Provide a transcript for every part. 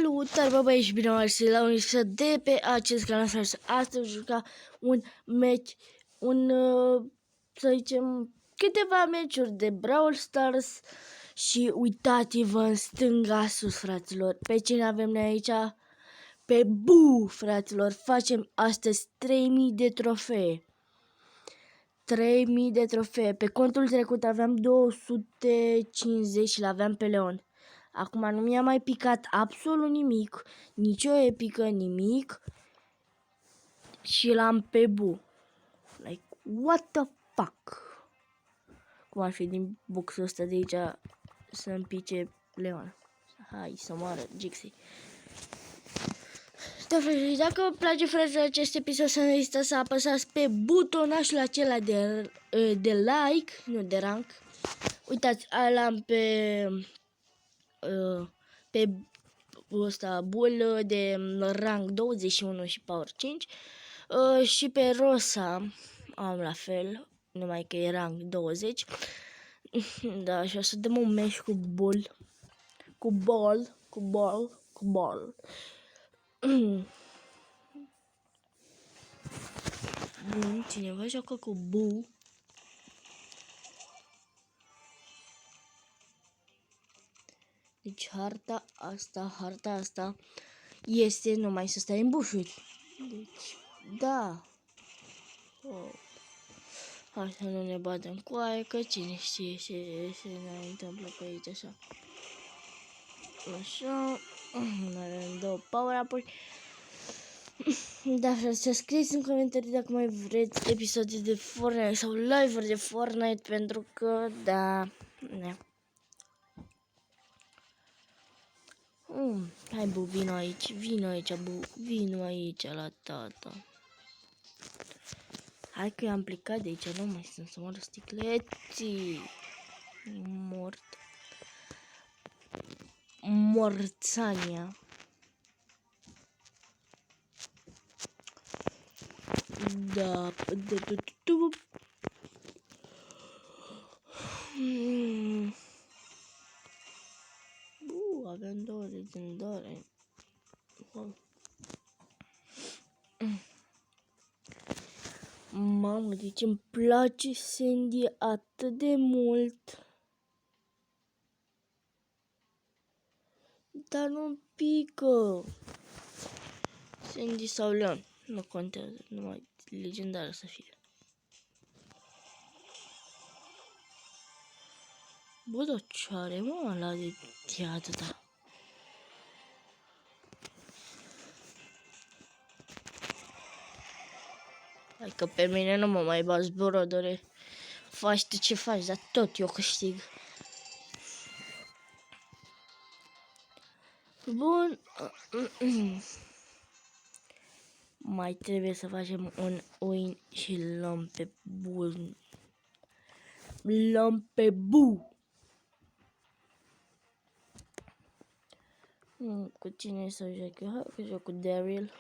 Salutare, bă băieți, bine v-am găsit la un episod de pe acest canal. Astăzi juca un meci, să zicem, câteva meciuri de Brawl Stars. Și uitați-vă în stânga sus, fraților, pe cine avem noi aici? Pe Bu, fraților. Facem astăzi 3000 de trofee. 3000 de trofee. Pe contul trecut aveam 250 și l-aveam pe Leon. Acum nu mi-a mai picat absolut nimic, nicio epică, nimic. Și l-am pe Bu. Like, what the fuck? Cum ar fi din boxul ăsta de aici să-mi pice Leon. Hai să moară Gixi. Da, frate, dacă vă place, frate, acest episod, să nu uitați să apăsați pe butonașul acela de like, nu de rank. Uitați, l-am pe ăsta bull de rank 21 și power 5 și pe Rosa am la fel, numai că e rank 20. Da, și o să dăm un meci cu bull, cu ball. Bun, cineva joacă cu Bu. Deci harta asta este numai să stai în bușuri. Deci, da. Oh. Hai să nu ne batem cu aia, că cine știe ce se ne întâmplă pe aici, așa. Așa. Avem două power-up-uri. Da, frate, să scrieți în comentarii dacă mai vreți episoade de Fortnite sau live-uri de Fortnite, pentru că, da, ne. Hai, Bu, vino aici, Bu, vino aici la tata. Hai că i-am plecat de aici, nu mai sunt să moară sticleții. Mort. Morțania. Da, avem două legendare. Mamă, deci îmi place Sandy atât de mult. Dar nu pică. Sandy sau Leon, nu contează, numai legendară să fie. Bă, dar ce are, mă, ăla de atâta? Hai că pe mine nu mă mai bați, brodore. Faci tu ce faci, dar tot eu câștig. Bun. Mai trebuie să facem un win și luăm pe bun. Luăm pe Bu. Cu cine să joc eu? Hai că joc cu Daryl.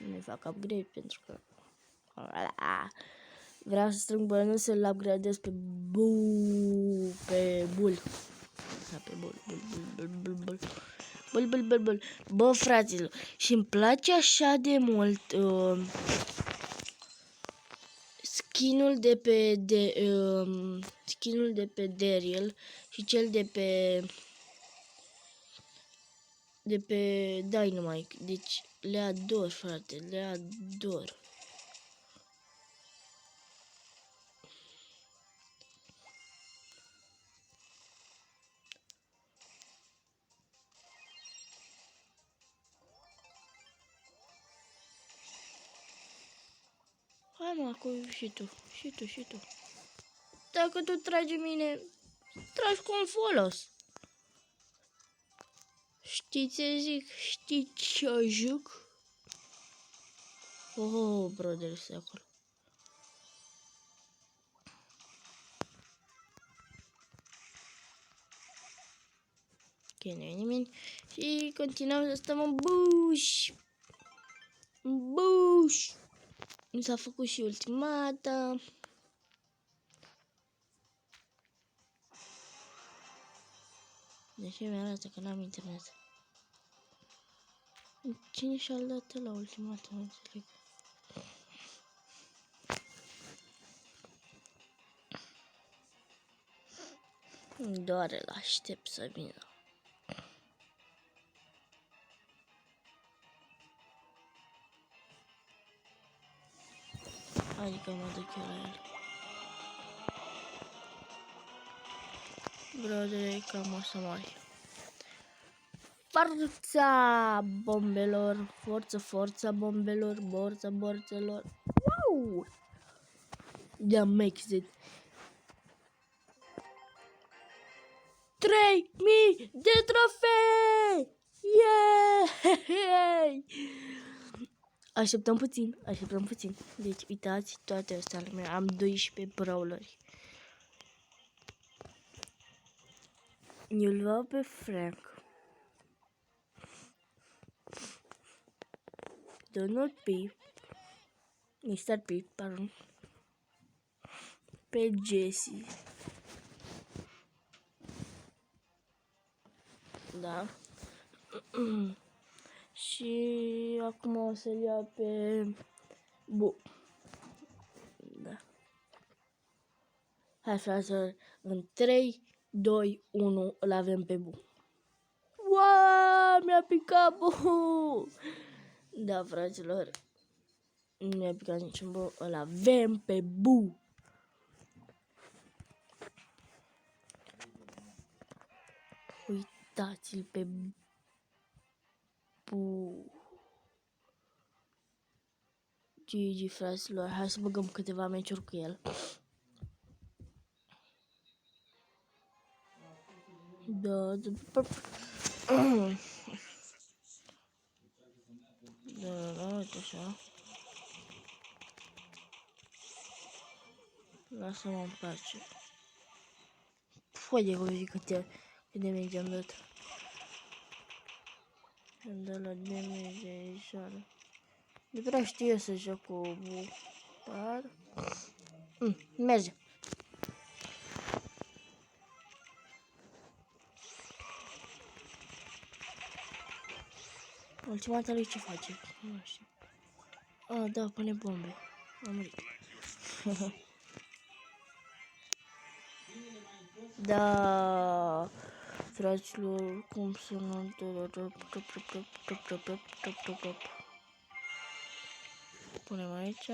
Nu-i fac upgrade pentru că vreau să strâng bănuți să-l upgradez pe Bull. Pe Bull. Bull. Bă, fraților, și îmi place așa de mult skinul de pe Daryl și cel de pe Dynamite. Deci le ador, frate, le ador. Hai, mă, acum și tu. Dacă tu tragi mine, tragi cu un folos. Știi ce zic? Știi ce zic? Oh, brother, este acolo. Ok, nu e nimeni. Și continuăm să stăm în buș. Mi s-a făcut și ultimata. De ce mi-arată că n-am internet? Cine și-a dat la ultima dată, nu înțeleg. Doar îl aștept să vină. Adică mă duc eu la el. Brodere, cam o să mori. Forța bombelor, forța bombelor, borțelor. Wow! Yeah, makes it. 3000 de trofei! Yeah! Așteptăm puțin. Deci, uitați toate astea ale mele. Am 12 brawleri. Eu-l luau pe Frank. Donald P. Mr. P, pardon. Pe Jesse. Da. Și acum o să iau pe Bu. Da. Hai, fraților, în 3, 2, 1 îl avem pe Bu. Wow, mi-a picat Bu! Da, fraților, nu mi-a picat niciun Bu, îl avem pe Bu. Uitați-l pe Bu. GG, fraților, hai să băgăm câteva meciuri cu el. Da, uite așa. Lasă-mă în pace. Păi de voi cât de meci am dat. Am dat la damage de aici. Nu prea știu să joc cu Bu, dar... merge. Ultima dată lui ce face? Nu știu. Ah, da, pune bombe. Am murit. Da, fraților, cum să nu... Punem aici.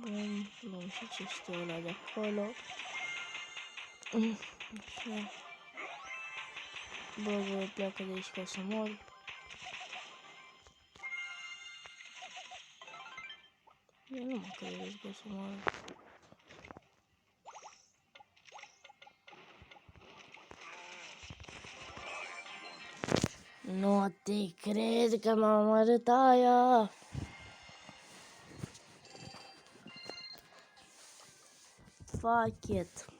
Bun, luăm și chestia ăla de acolo. Așa. Bă, pleacă de aici ca să mor. Eu nu mă cred că să mor. Nu te cred că m-am omorât aia. Fuck it.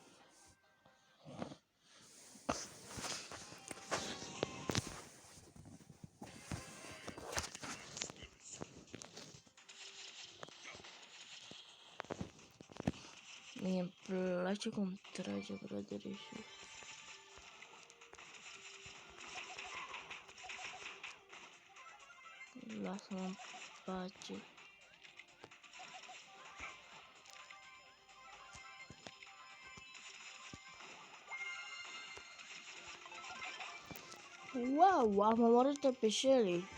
Mie îmi place cum trage brodere și... Lasă-mă în pace. Wow, am omorât-o pe Shelly.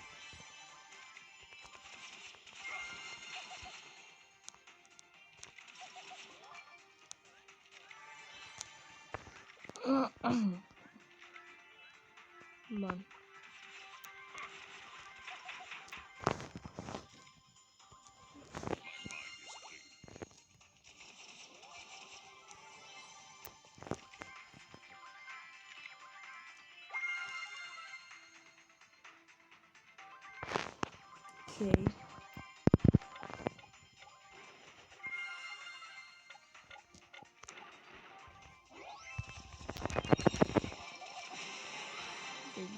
Bun. Ok.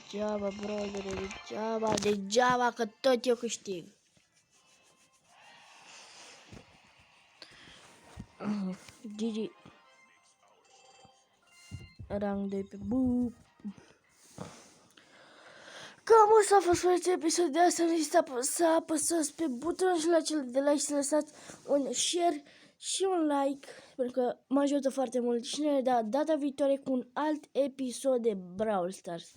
Degeaba, brother, degeaba că tot eu câștig. GG. Rang 2 pe Bu. Cam asta a fost pentru episodul de asta. Nu uitați să apăsați pe butonul și la cel de like și să lăsați un share și un like, pentru că mă ajută foarte mult și ne vedem data viitoare cu un alt episod de Brawl Stars.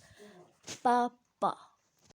Pa, pa!